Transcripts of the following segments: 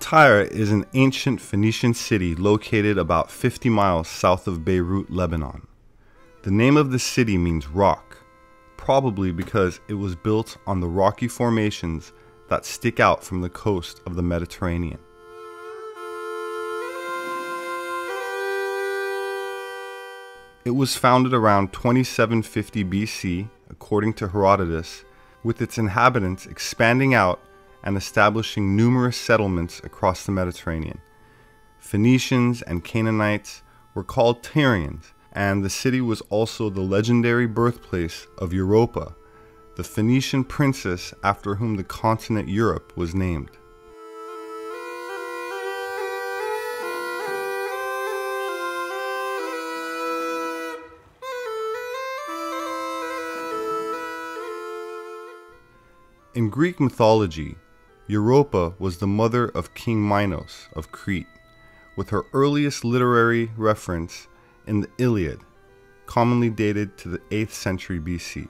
Tyre is an ancient Phoenician city located about 50 miles south of Beirut, Lebanon. The name of the city means rock, probably because it was built on the rocky formations that stick out from the coast of the Mediterranean. It was founded around 2750 BC, according to Herodotus, with its inhabitants expanding out and establishing numerous settlements across the Mediterranean. Phoenicians and Canaanites were called Tyrians, and the city was also the legendary birthplace of Europa, the Phoenician princess after whom the continent Europe was named. In Greek mythology, Europa was the mother of King Minos of Crete, with her earliest literary reference in the Iliad, commonly dated to the 8th century BC.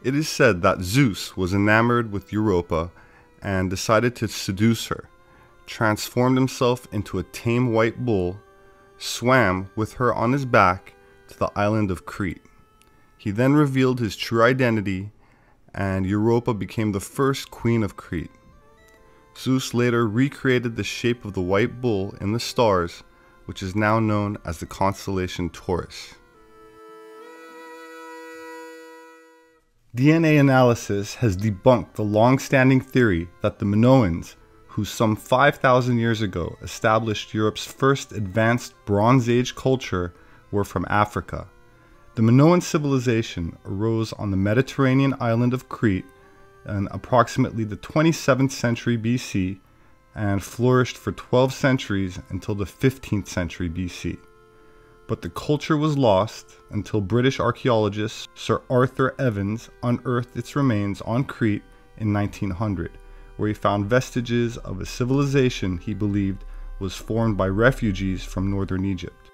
It is said that Zeus was enamored with Europa and decided to seduce her, transformed himself into a tame white bull, swam with her on his back to the island of Crete. He then revealed his true identity, and Europa became the first queen of Crete. Zeus later recreated the shape of the white bull in the stars, which is now known as the constellation Taurus. DNA analysis has debunked the long-standing theory that the Minoans, who some 5,000 years ago established Europe's first advanced Bronze Age culture, were from Africa. The Minoan civilization arose on the Mediterranean island of Crete in approximately the 27th century BC and flourished for 12 centuries until the 15th century BC. But the culture was lost until British archaeologist Sir Arthur Evans unearthed its remains on Crete in 1900, where he found vestiges of a civilization he believed was formed by refugees from northern Egypt.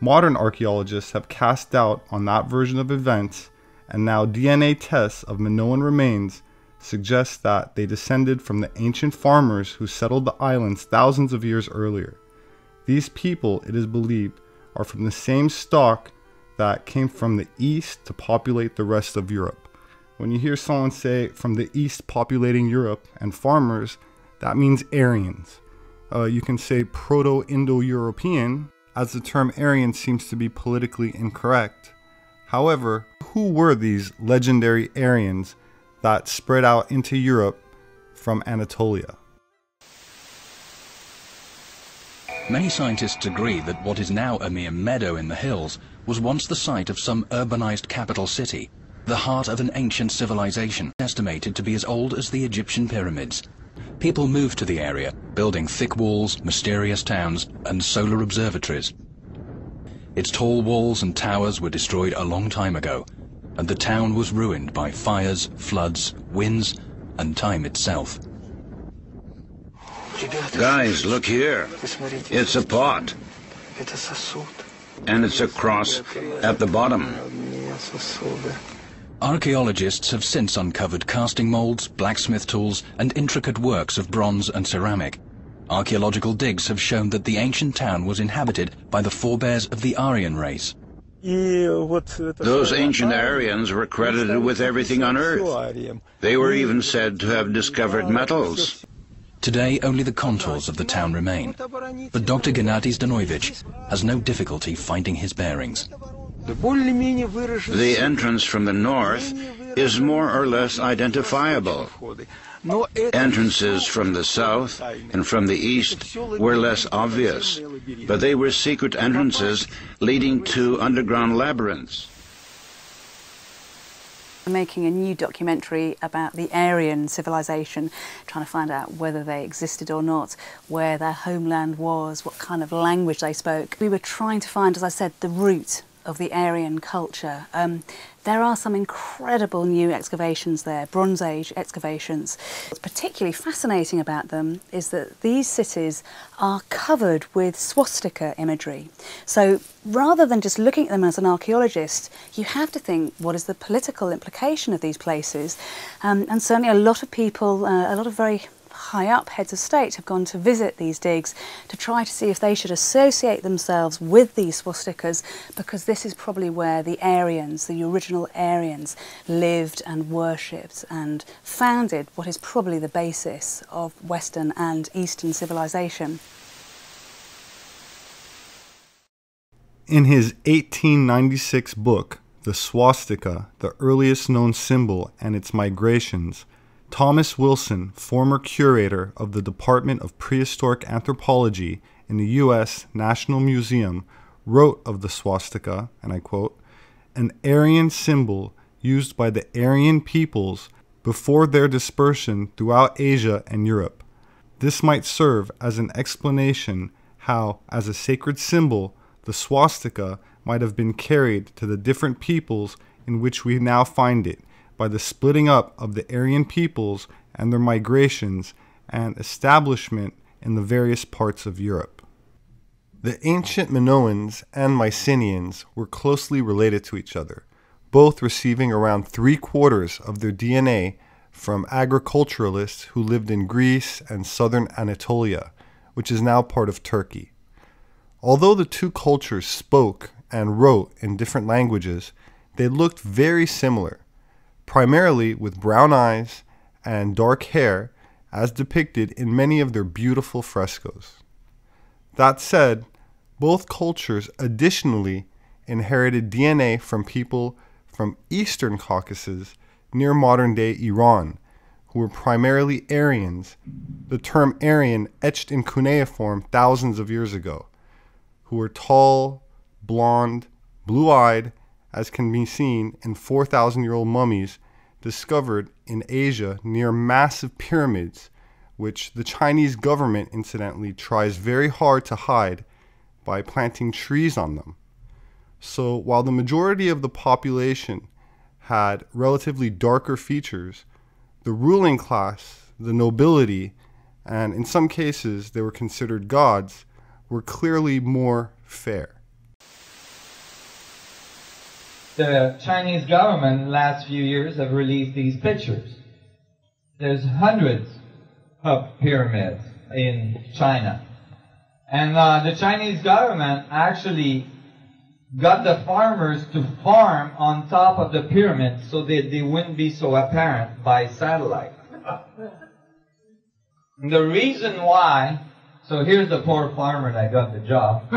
Modern archaeologists have cast doubt on that version of events, and now DNA tests of Minoan remains suggest that they descended from the ancient farmers who settled the islands thousands of years earlier. These people, it is believed, are from the same stock that came from the east to populate the rest of Europe. When you hear someone say from the east populating Europe and farmers, that means Aryans. You can say Proto-Indo-European, as the term Aryan seems to be politically incorrect. However, who were these legendary Aryans that spread out into Europe from Anatolia? Many scientists agree that what is now a mere meadow in the hills was once the site of some urbanized capital city, the heart of an ancient civilization estimated to be as old as the Egyptian pyramids. People moved to the area, building thick walls, mysterious towns, and solar observatories. Its tall walls and towers were destroyed a long time ago, and the town was ruined by fires, floods, winds, and time itself. Guys, look here. It's a pot. And it's a cross at the bottom. Archaeologists have since uncovered casting molds, blacksmith tools, and intricate works of bronze and ceramic. Archaeological digs have shown that the ancient town was inhabited by the forebears of the Aryan race. Those ancient Aryans were credited with everything on Earth. They were even said to have discovered metals. Today, only the contours of the town remain, but Dr. Gennady Zdanoevich has no difficulty finding his bearings. The entrance from the north is more or less identifiable. Entrances from the south and from the east were less obvious, but they were secret entrances leading to underground labyrinths. We're making a new documentary about the Aryan civilization, trying to find out whether they existed or not, where their homeland was, what kind of language they spoke. We were trying to find, as I said, the root of the Aryan culture. There are some incredible new excavations there, Bronze Age excavations. What's particularly fascinating about them is that these cities are covered with swastika imagery. So rather than just looking at them as an archaeologist, you have to think, what is the political implication of these places? And certainly a lot of people, a lot of very high up heads of state have gone to visit these digs to try to see if they should associate themselves with these swastikas, because this is probably where the Aryans, the original Aryans, lived and worshipped and founded what is probably the basis of Western and Eastern civilization. In his 1896 book, The Swastika, the Earliest Known Symbol and Its Migrations, Thomas Wilson, former curator of the Department of Prehistoric Anthropology in the U.S. National Museum, wrote of the swastika, and I quote, "an Aryan symbol used by the Aryan peoples before their dispersion throughout Asia and Europe. This might serve as an explanation how, as a sacred symbol, the swastika might have been carried to the different peoples in which we now find it, by the splitting up of the Aryan peoples and their migrations and establishment in the various parts of Europe." The ancient Minoans and Mycenaeans were closely related to each other, both receiving around 3/4 of their DNA from agriculturalists who lived in Greece and southern Anatolia, which is now part of Turkey. Although the two cultures spoke and wrote in different languages, they looked very similar, primarily with brown eyes and dark hair, as depicted in many of their beautiful frescoes. That said, both cultures additionally inherited DNA from people from Eastern Caucasus near modern-day Iran, who were primarily Aryans, the term Aryan etched in cuneiform thousands of years ago, who were tall, blonde, blue-eyed, as can be seen in 4,000-year-old mummies discovered in Asia near massive pyramids, which the Chinese government incidentally tries very hard to hide by planting trees on them. So while the majority of the population had relatively darker features, the ruling class, the nobility, and in some cases they were considered gods, were clearly more fair. The Chinese government in the last few years have released these pictures. There's hundreds of pyramids in China. And the Chinese government actually got the farmers to farm on top of the pyramid so that they wouldn't be so apparent by satellite. And the reason why, so here's the poor farmer that got the job.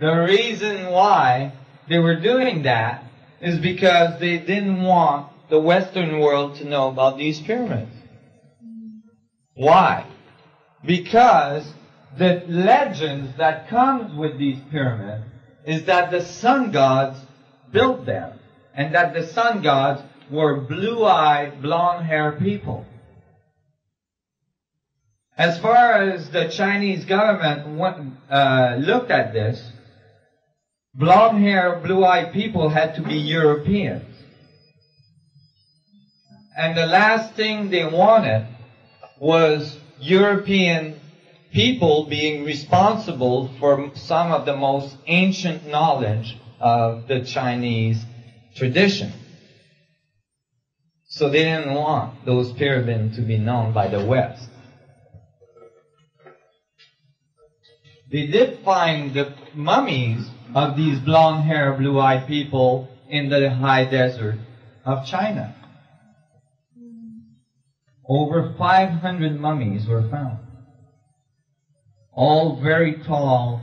The reason why they were doing that is because they didn't want the Western world to know about these pyramids. Why? Because the legends that comes with these pyramids is that the sun gods built them, and that the sun gods were blue-eyed, blonde-haired people. As far as the Chinese government looked at this, blonde-haired, blue-eyed people had to be Europeans. And the last thing they wanted was European people being responsible for some of the most ancient knowledge of the Chinese tradition. So they didn't want those pyramids to be known by the West. They did find the mummies of these blonde-haired, blue-eyed people in the high desert of China. Over 500 mummies were found. All very tall,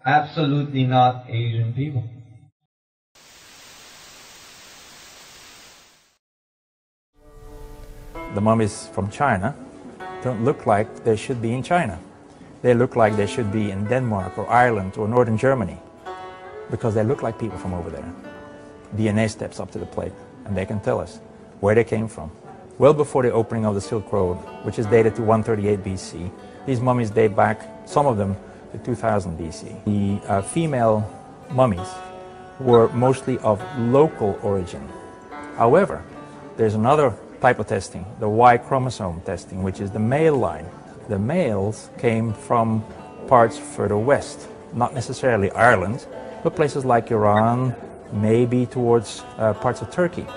absolutely not Asian people. The mummies from China don't look like they should be in China. They look like they should be in Denmark or Ireland or northern Germany, because they look like people from over there. DNA steps up to the plate, and they can tell us where they came from. Well before the opening of the Silk Road, which is dated to 138 BC, these mummies date back, some of them, to 2000 BC. The female mummies were mostly of local origin. However, there's another type of testing, the Y chromosome testing, which is the male line. The males came from parts further west, not necessarily Ireland, but places like Iran, maybe towards parts of Turkey.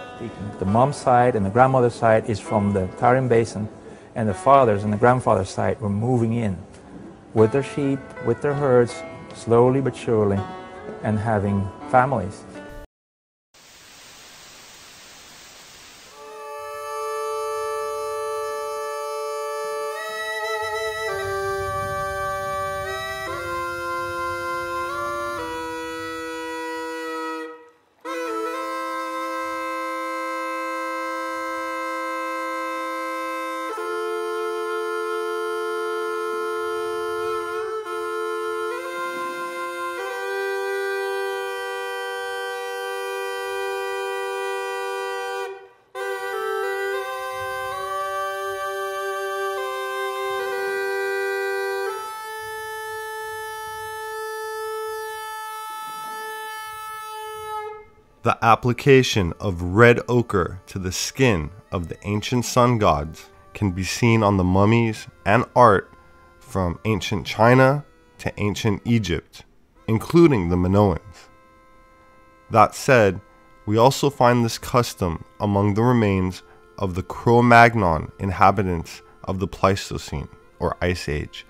The mom's side and the grandmother's side is from the Tarim Basin, And the fathers and the grandfathers' side were moving in with their sheep, with their herds, slowly but surely, and having families. The application of red ochre to the skin of the ancient sun gods can be seen on the mummies and art from ancient China to ancient Egypt, including the Minoans. That said, we also find this custom among the remains of the Cro-Magnon inhabitants of the Pleistocene, or Ice Age,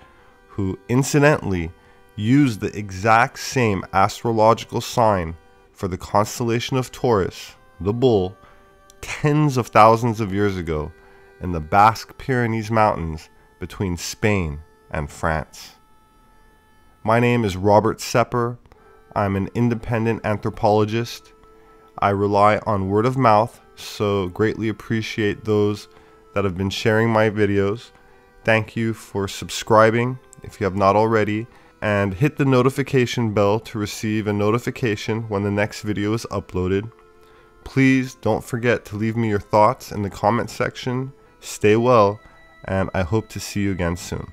who incidentally used the exact same astrological sign for the constellation of Taurus, the bull, tens of thousands of years ago in the Basque Pyrenees Mountains between Spain and France. My name is Robert Sepehr. I'm an independent anthropologist. I rely on word of mouth, so greatly appreciate those that have been sharing my videos. Thank you for subscribing if you have not already, and hit the notification bell to receive a notification when the next video is uploaded. Please don't forget to leave me your thoughts in the comment section. Stay well, and I hope to see you again soon.